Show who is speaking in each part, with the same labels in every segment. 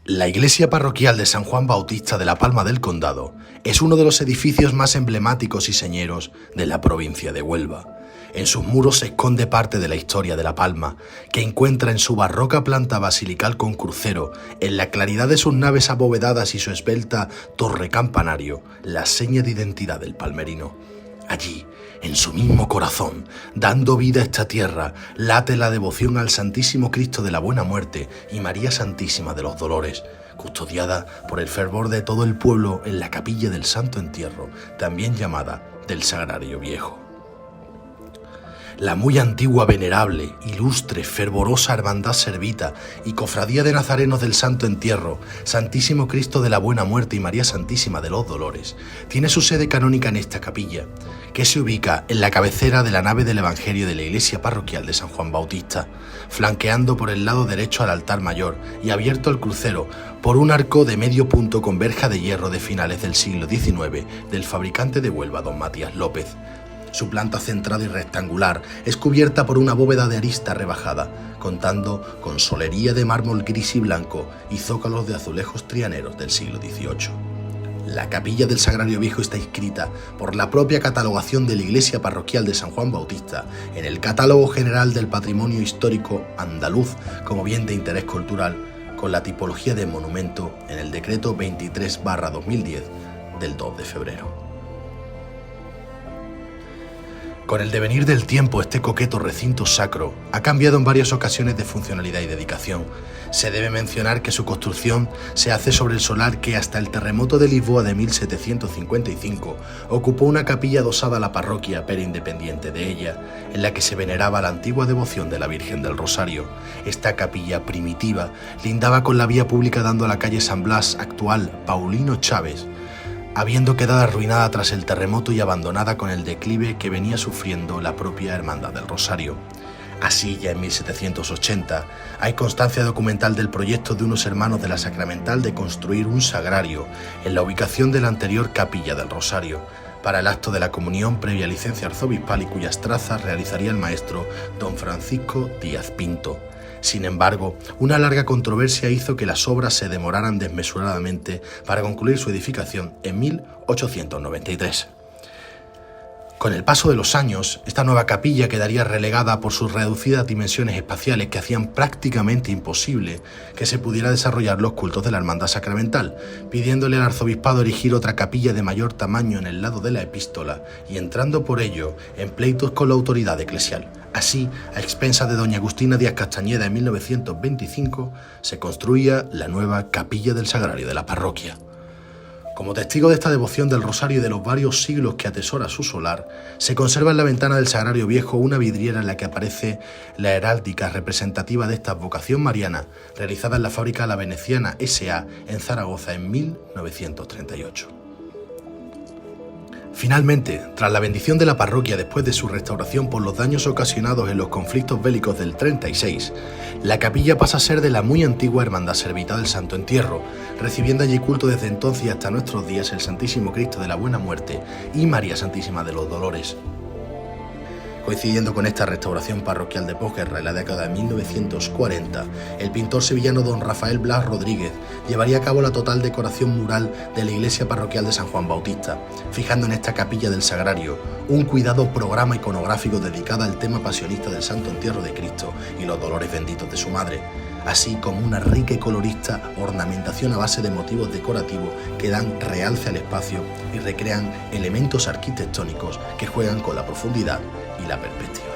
Speaker 1: La iglesia parroquial de San Juan Bautista de la Palma del Condado es uno de los edificios más emblemáticos y señeros de la provincia de Huelva. En sus muros se esconde parte de la historia de La Palma, que encuentra en su barroca planta basilical con crucero, en la claridad de sus naves abovedadas y su esbelta torre campanario, la seña de identidad del palmerino. Allí, en su mismo corazón, dando vida a esta tierra, late la devoción al Santísimo Cristo de la Buena Muerte y María Santísima de los Dolores, custodiada por el fervor de todo el pueblo en la capilla del Santo Entierro, también llamada del Sagrario Viejo. La muy antigua, venerable, ilustre, fervorosa Hermandad Servita y Cofradía de Nazarenos del Santo Entierro, Santísimo Cristo de la Buena Muerte y María Santísima de los Dolores, tiene su sede canónica en esta capilla, que se ubica en la cabecera de la nave del Evangelio de la iglesia parroquial de San Juan Bautista, flanqueando por el lado derecho al altar mayor y abierto al crucero por un arco de medio punto con verja de hierro de finales del siglo XIX del fabricante de Huelva, don Matías López. Su planta centrada y rectangular es cubierta por una bóveda de arista rebajada, contando con solería de mármol gris y blanco y zócalos de azulejos trianeros del siglo XVIII. La capilla del Sagrario Viejo está inscrita por la propia catalogación de la iglesia parroquial de San Juan Bautista en el Catálogo General del Patrimonio Histórico Andaluz como bien de interés cultural, con la tipología de monumento en el decreto 23/2010 del 2 de febrero. Con el devenir del tiempo, este coqueto recinto sacro ha cambiado en varias ocasiones de funcionalidad y dedicación. Se debe mencionar que su construcción se hace sobre el solar que hasta el terremoto de Lisboa de 1755 ocupó una capilla adosada a la parroquia, pero independiente de ella, en la que se veneraba la antigua devoción de la Virgen del Rosario. Esta capilla primitiva lindaba con la vía pública dando a la calle San Blas, actual Paulino Chávez, habiendo quedado arruinada tras el terremoto y abandonada con el declive que venía sufriendo la propia Hermandad del Rosario. Así, ya en 1780, hay constancia documental del proyecto de unos hermanos de la Sacramental de construir un sagrario en la ubicación de la anterior Capilla del Rosario, para el acto de la comunión previa licencia arzobispal y cuyas trazas realizaría el maestro don Francisco Díaz Pinto. Sin embargo, una larga controversia hizo que las obras se demoraran desmesuradamente para concluir su edificación en 1893. Con el paso de los años, esta nueva capilla quedaría relegada por sus reducidas dimensiones espaciales que hacían prácticamente imposible que se pudiera desarrollar los cultos de la Hermandad Sacramental, pidiéndole al arzobispado erigir otra capilla de mayor tamaño en el lado de la epístola y entrando por ello en pleitos con la autoridad eclesial. Así, a expensas de doña Agustina Díaz Castañeda en 1925, se construía la nueva Capilla del Sagrario de la parroquia. Como testigo de esta devoción del Rosario y de los varios siglos que atesora su solar, se conserva en la ventana del Sagrario Viejo una vidriera en la que aparece la heráldica representativa de esta advocación mariana, realizada en la fábrica La Veneciana S.A. en Zaragoza en 1938. Finalmente, tras la bendición de la parroquia después de su restauración por los daños ocasionados en los conflictos bélicos del 36, la capilla pasa a ser de la muy antigua Hermandad Servita del Santo Entierro, recibiendo allí culto desde entonces y hasta nuestros días el Santísimo Cristo de la Buena Muerte y María Santísima de los Dolores. Coincidiendo con esta restauración parroquial de posguerra en la década de 1940, el pintor sevillano don Rafael Blas Rodríguez llevaría a cabo la total decoración mural de la iglesia parroquial de San Juan Bautista, fijando en esta capilla del Sagrario un cuidado programa iconográfico dedicado al tema pasionista del Santo Entierro de Cristo y los dolores benditos de su madre, así como una rica y colorista ornamentación a base de motivos decorativos que dan realce al espacio y recrean elementos arquitectónicos que juegan con la profundidad y la perspectiva.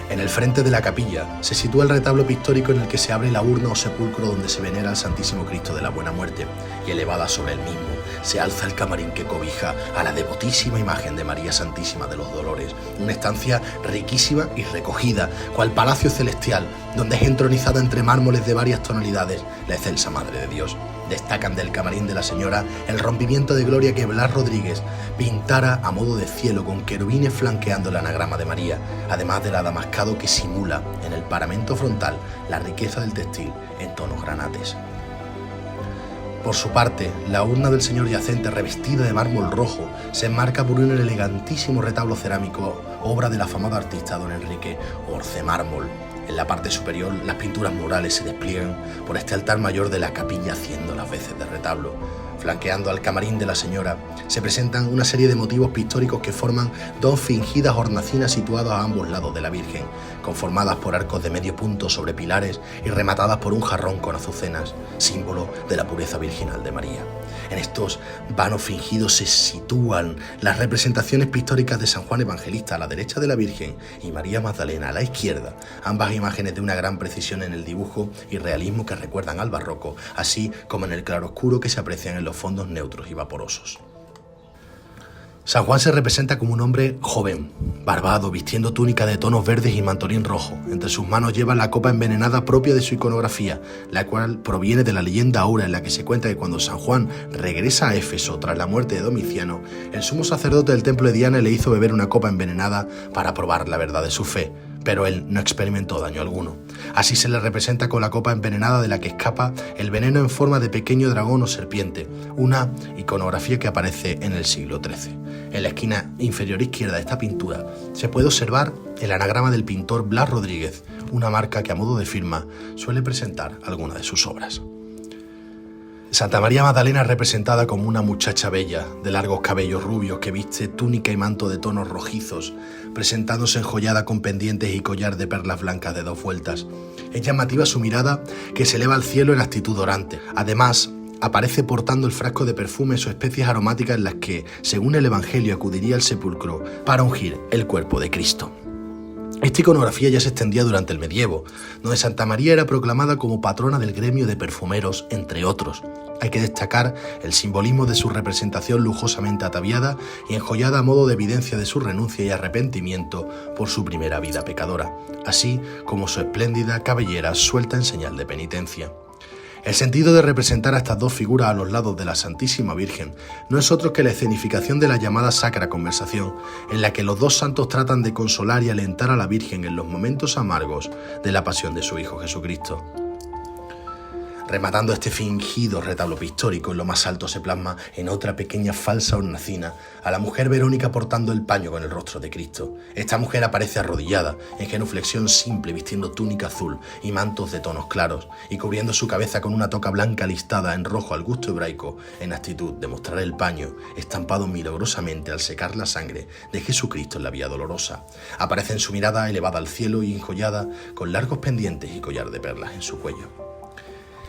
Speaker 1: En el frente de la capilla se sitúa el retablo pictórico en el que se abre la urna o sepulcro donde se venera al Santísimo Cristo de la Buena Muerte, y elevada sobre el mismo se alza el camarín que cobija a la devotísima imagen de María Santísima de los Dolores, una estancia riquísima y recogida, cual palacio celestial, donde es entronizada entre mármoles de varias tonalidades la excelsa Madre de Dios. Destacan del camarín de la señora el rompimiento de gloria que Blas Rodríguez pintara a modo de cielo con querubines flanqueando el anagrama de María, además del adamascado que simula en el paramento frontal la riqueza del textil en tonos granates. Por su parte, la urna del Señor yacente revestida de mármol rojo se enmarca por un elegantísimo retablo cerámico, obra del afamado artista don Enrique Orce Mármol. En la parte superior, las pinturas murales se despliegan por este altar mayor de la capilla haciendo las veces de retablo. Flanqueando al camarín de la señora, se presentan una serie de motivos pictóricos que forman dos fingidas hornacinas situadas a ambos lados de la Virgen, conformadas por arcos de medio punto sobre pilares y rematadas por un jarrón con azucenas, símbolo de la pureza virginal de María. En estos vanos fingidos se sitúan las representaciones pictóricas de San Juan Evangelista a la derecha de la Virgen y María Magdalena a la izquierda, ambas imágenes de una gran precisión en el dibujo y realismo que recuerdan al barroco, así como en el claroscuro que se aprecian en los fondos neutros y vaporosos. San Juan se representa como un hombre joven, barbado, vistiendo túnica de tonos verdes y mantolín rojo. Entre sus manos lleva la copa envenenada propia de su iconografía, la cual proviene de la leyenda áurea en la que se cuenta que cuando San Juan regresa a Éfeso tras la muerte de Domiciano, el sumo sacerdote del templo de Diana le hizo beber una copa envenenada para probar la verdad de su fe, pero él no experimentó daño alguno. Así se le representa con la copa envenenada de la que escapa el veneno en forma de pequeño dragón o serpiente, una iconografía que aparece en el siglo XIII. En la esquina inferior izquierda de esta pintura se puede observar el anagrama del pintor Blas Rodríguez, una marca que a modo de firma suele presentar alguna de sus obras. Santa María Magdalena es representada como una muchacha bella, de largos cabellos rubios que viste túnica y manto de tonos rojizos, presentándose enjollada con pendientes y collar de perlas blancas de 2 vueltas. Es llamativa su mirada que se eleva al cielo en actitud orante. Además, aparece portando el frasco de perfumes o especies aromáticas en las que, según el Evangelio, acudiría al sepulcro para ungir el cuerpo de Cristo. Esta iconografía ya se extendía durante el medievo, donde Santa María era proclamada como patrona del gremio de perfumeros, entre otros. Hay que destacar el simbolismo de su representación lujosamente ataviada y enjollada a modo de evidencia de su renuncia y arrepentimiento por su primera vida pecadora, así como su espléndida cabellera suelta en señal de penitencia. El sentido de representar a estas dos figuras a los lados de la Santísima Virgen no es otro que la escenificación de la llamada Sacra Conversación, en la que los dos santos tratan de consolar y alentar a la Virgen en los momentos amargos de la pasión de su Hijo Jesucristo. Rematando este fingido retablo pictórico, en lo más alto se plasma en otra pequeña falsa hornacina a la mujer Verónica portando el paño con el rostro de Cristo. Esta mujer aparece arrodillada, en genuflexión simple, vistiendo túnica azul y mantos de tonos claros, y cubriendo su cabeza con una toca blanca listada en rojo al gusto hebraico, en actitud de mostrar el paño, estampado milagrosamente al secar la sangre de Jesucristo en la vía dolorosa. Aparece en su mirada elevada al cielo y enjollada, con largos pendientes y collar de perlas en su cuello.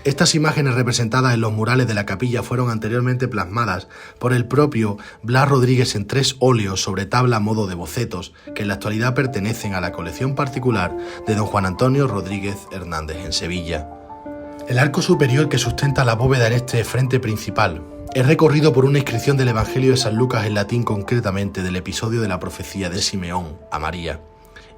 Speaker 1: Estas imágenes representadas en los murales de la capilla fueron anteriormente plasmadas por el propio Blas Rodríguez en 3 óleos sobre tabla a modo de bocetos, que en la actualidad pertenecen a la colección particular de don Juan Antonio Rodríguez Hernández en Sevilla. El arco superior que sustenta la bóveda en este frente principal es recorrido por una inscripción del Evangelio de San Lucas en latín, concretamente del episodio de la profecía de Simeón a María: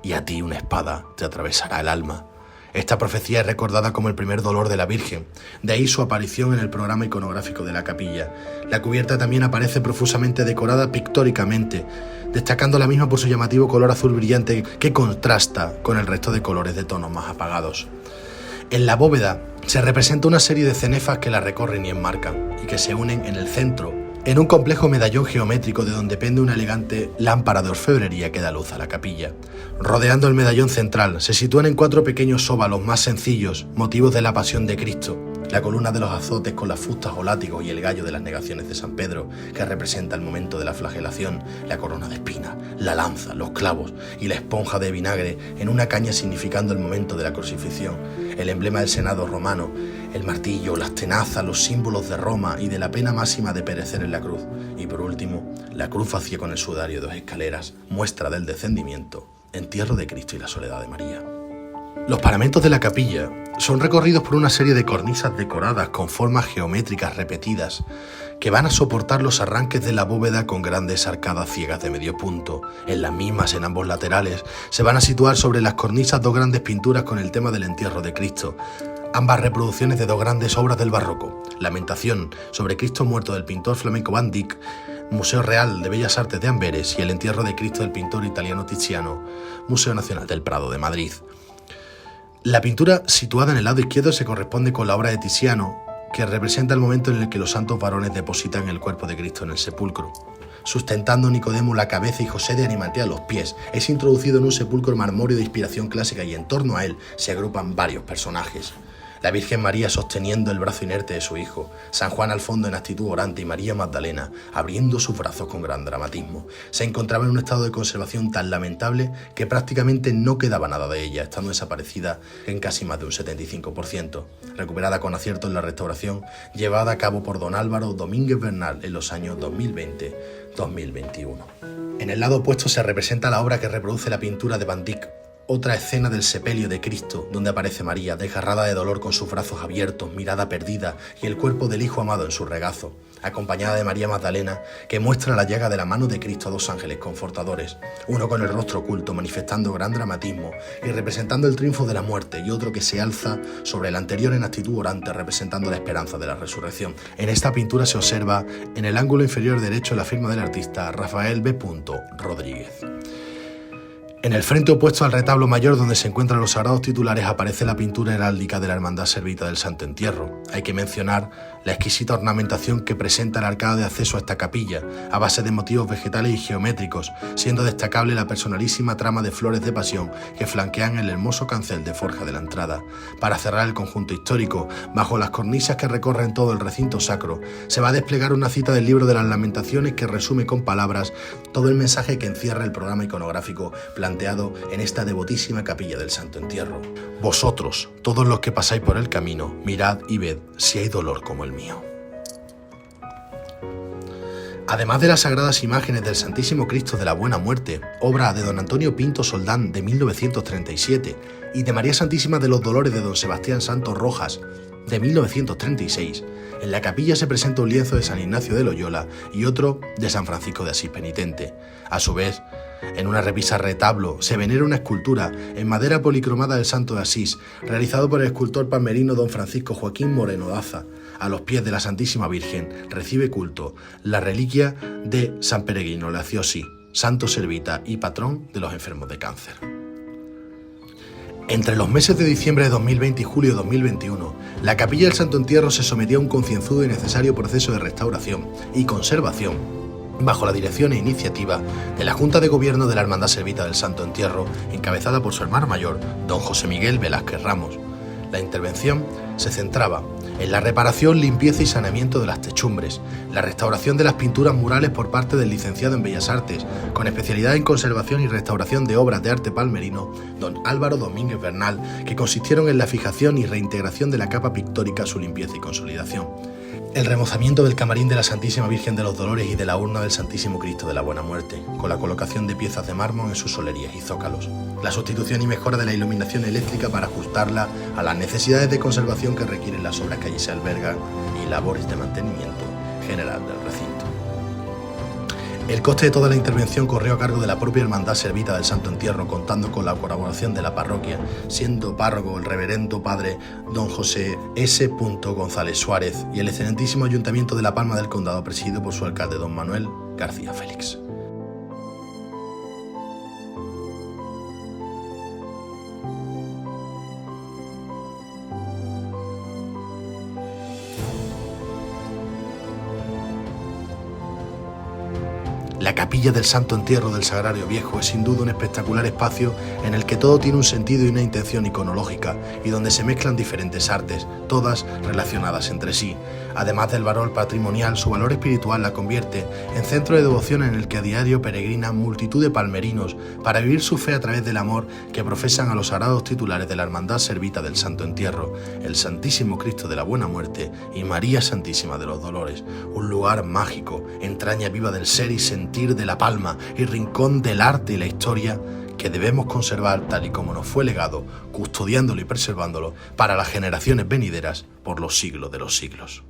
Speaker 1: «Y a ti una espada te atravesará el alma». Esta profecía es recordada como el primer dolor de la Virgen, de ahí su aparición en el programa iconográfico de la capilla. La cubierta también aparece profusamente decorada pictóricamente, destacando la misma por su llamativo color azul brillante que contrasta con el resto de colores de tonos más apagados. En la bóveda se representa una serie de cenefas que la recorren y enmarcan, y que se unen en el centro, en un complejo medallón geométrico de donde pende una elegante lámpara de orfebrería que da luz a la capilla. Rodeando el medallón central se sitúan en 4 pequeños óvalos más sencillos, motivos de la pasión de Cristo: la columna de los azotes con las fustas o látigos y el gallo de las negaciones de San Pedro, que representa el momento de la flagelación, la corona de espinas, la lanza, los clavos y la esponja de vinagre en una caña significando el momento de la crucifixión, el emblema del Senado romano, el martillo, las tenazas, los símbolos de Roma y de la pena máxima de perecer en la cruz, y por último, la cruz vacía con el sudario de 2 escaleras, muestra del descendimiento, entierro de Cristo y la soledad de María. Los paramentos de la capilla son recorridos por una serie de cornisas decoradas con formas geométricas repetidas que van a soportar los arranques de la bóveda con grandes arcadas ciegas de medio punto. En las mismas, en ambos laterales, se van a situar sobre las cornisas 2 grandes pinturas con el tema del entierro de Cristo, ambas reproducciones de 2 grandes obras del barroco: Lamentación sobre Cristo muerto del pintor flamenco Van Dyck, Museo Real de Bellas Artes de Amberes, y El entierro de Cristo del pintor italiano Tiziano, Museo Nacional del Prado de Madrid. La pintura situada en el lado izquierdo se corresponde con la obra de Tiziano, que representa el momento en el que los santos varones depositan el cuerpo de Cristo en el sepulcro. Sustentando Nicodemo la cabeza y José de Arimatea los pies, es introducido en un sepulcro marmóreo de inspiración clásica y en torno a él se agrupan varios personajes. La Virgen María sosteniendo el brazo inerte de su hijo, San Juan al fondo en actitud orante y María Magdalena abriendo sus brazos con gran dramatismo. Se encontraba en un estado de conservación tan lamentable que prácticamente no quedaba nada de ella, estando desaparecida en casi más de un 75%, recuperada con acierto en la restauración llevada a cabo por don Álvaro Domínguez Bernal en los años 2020-2021. En el lado opuesto se representa la obra que reproduce la pintura de Van Dyck, otra escena del sepelio de Cristo, donde aparece María, desgarrada de dolor con sus brazos abiertos, mirada perdida y el cuerpo del Hijo amado en su regazo, acompañada de María Magdalena, que muestra la llaga de la mano de Cristo a dos ángeles confortadores, uno con el rostro oculto, manifestando gran dramatismo y representando el triunfo de la muerte, y otro que se alza sobre el anterior en actitud orante, representando la esperanza de la resurrección. En esta pintura se observa, en el ángulo inferior derecho, la firma del artista Rafael B. Rodríguez. En el frente opuesto al retablo mayor donde se encuentran los sagrados titulares aparece la pintura heráldica de la Hermandad Servita del Santo Entierro. Hay que mencionar la exquisita ornamentación que presenta la arcada de acceso a esta capilla, a base de motivos vegetales y geométricos, siendo destacable la personalísima trama de flores de pasión que flanquean el hermoso cancel de forja de la entrada. Para cerrar el conjunto histórico, bajo las cornisas que recorren todo el recinto sacro, se va a desplegar una cita del libro de las Lamentaciones que resume con palabras todo el mensaje que encierra el programa iconográfico planteado en esta devotísima capilla del Santo Entierro. Vosotros, todos los que pasáis por el camino, mirad y ved si hay dolor como el mío. Además de las sagradas imágenes del Santísimo Cristo de la Buena Muerte, obra de don Antonio Pinto Soldán de 1937, y de María Santísima de los Dolores de don Sebastián Santos Rojas de 1936, en la capilla se presenta un lienzo de San Ignacio de Loyola y otro de San Francisco de Asís Penitente. A su vez, en una repisa retablo se venera una escultura en madera policromada del Santo de Asís, realizado por el escultor palmerino don Francisco Joaquín Moreno Daza. A los pies de la Santísima Virgen recibe culto la reliquia de San Peregrino Laciosi, santo servita y patrón de los enfermos de cáncer. Entre los meses de diciembre de 2020 y julio de 2021, la capilla del Santo Entierro se sometió a un concienzudo y necesario proceso de restauración y conservación, bajo la dirección e iniciativa de la Junta de Gobierno de la Hermandad Servita del Santo Entierro, encabezada por su hermano mayor, don José Miguel Velázquez Ramos. La intervención se centraba en la reparación, limpieza y saneamiento de las techumbres, la restauración de las pinturas murales por parte del licenciado en Bellas Artes, con especialidad en conservación y restauración de obras de arte palmerino, don Álvaro Domínguez Bernal, que consistieron en la fijación y reintegración de la capa pictórica, su limpieza y consolidación, el remozamiento del camarín de la Santísima Virgen de los Dolores y de la urna del Santísimo Cristo de la Buena Muerte, con la colocación de piezas de mármol en sus solerías y zócalos, la sustitución y mejora de la iluminación eléctrica para ajustarla a las necesidades de conservación que requieren las obras que allí se albergan y labores de mantenimiento general del recinto. El coste de toda la intervención corrió a cargo de la propia Hermandad Servita del Santo Entierro, contando con la colaboración de la parroquia, siendo párroco el reverendo padre don José S. González Suárez y el excelentísimo Ayuntamiento de La Palma del Condado, presidido por su alcalde don Manuel García Félix. La capilla del Santo Entierro del Sagrario Viejo es sin duda un espectacular espacio en el que todo tiene un sentido y una intención iconológica y donde se mezclan diferentes artes, todas relacionadas entre sí. Además del valor patrimonial, su valor espiritual la convierte en centro de devoción en el que a diario peregrinan multitud de palmerinos para vivir su fe a través del amor que profesan a los sagrados titulares de la Hermandad Servita del Santo Entierro, el Santísimo Cristo de la Buena Muerte y María Santísima de los Dolores, un lugar mágico, entraña viva del ser y sentir de La Palma y rincón del arte y la historia que debemos conservar tal y como nos fue legado, custodiándolo y preservándolo para las generaciones venideras por los siglos de los siglos.